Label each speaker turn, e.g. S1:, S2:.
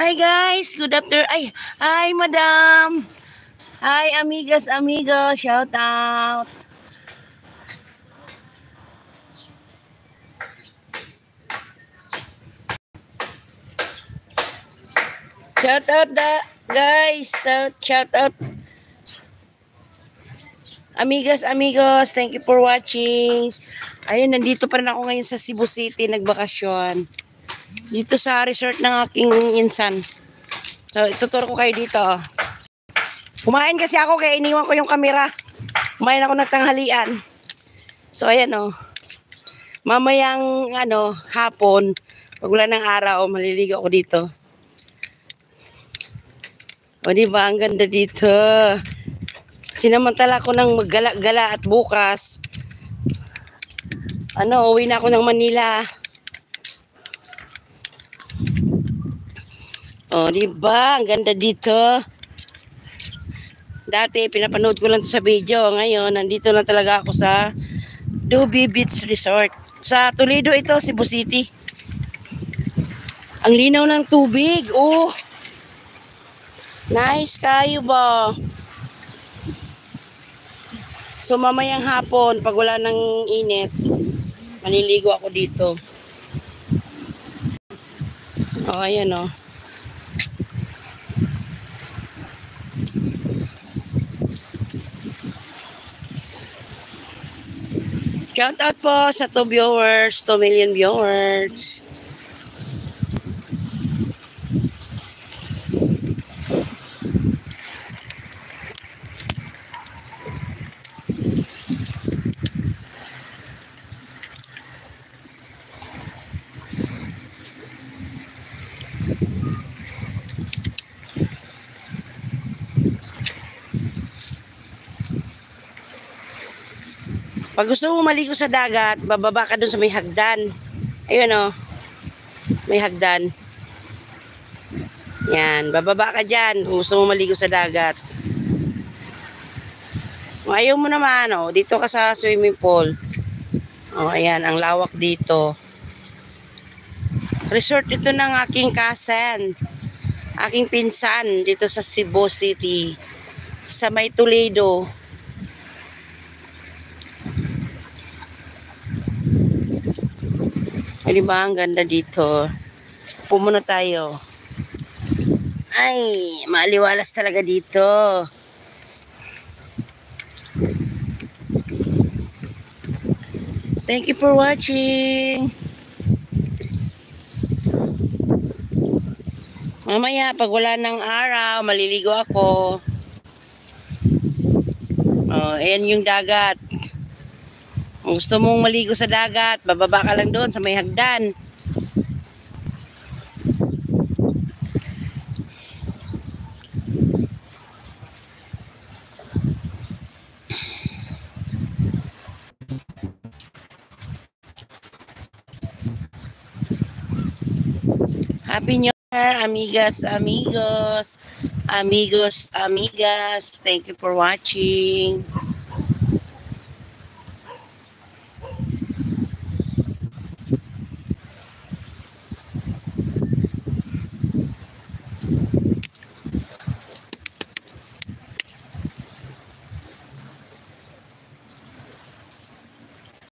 S1: Hi guys, good afternoon. Ay, hi madam. Hi amigas, amigos, shout out. Shout out guys, shout out amigas, amigos. Thank you for watching. Ayun, nandito pa rin ako ngayon sa Cebu City, nagbakasyon. Dito sa resort ng aking insan. So, ituturo ko kayo dito. Kumain kasi ako kaya iniwan ko yung kamera. Kumain ako ng tanghalian. So, ayan o. Mamayang hapon, pag wala ng araw, maliligo ako dito. O diba, ang ganda dito. Sinamantala ko ng maggala-gala at bukas, uwi na ako ng Manila. O diba, ang ganda dito. Dati, pinapanood ko lang sa video. Ngayon, nandito na talaga ako sa Dubai Beach Resort. Sa Toledo ito, Cebu City. Ang linaw ng tubig. Oh, nice kayo ba? So mamayang hapon, pag wala ng init, maliligo ako dito. Oh, ayan oh. Shout out po sa 2 viewers, 2 million viewers. Pag gusto mo maligo sa dagat, bababa ka dun sa may hagdan. Ayun oh. May hagdan. Yan, bababa ka dyan kung gusto mo maligo sa dagat. Kung ayaw mo naman, oh, dito ka sa swimming pool. Oh, ayan, ang lawak dito. Resort ito ng aking cousin. Aking pinsan dito sa Cebu City. Sa may Toledo. Ay, diba, ang ganda dito. Pumunta tayo. Ay, maaliwalas talaga dito. Thank you for watching. Mamaya, pag wala ng araw, maliligo ako. Oh, ayan yung dagat. Kung gusto mong maligo sa dagat, bababa ka lang doon sa may hagdan. Happy New Year, amigas, amigos. Amigos, amigas. Thank you for watching.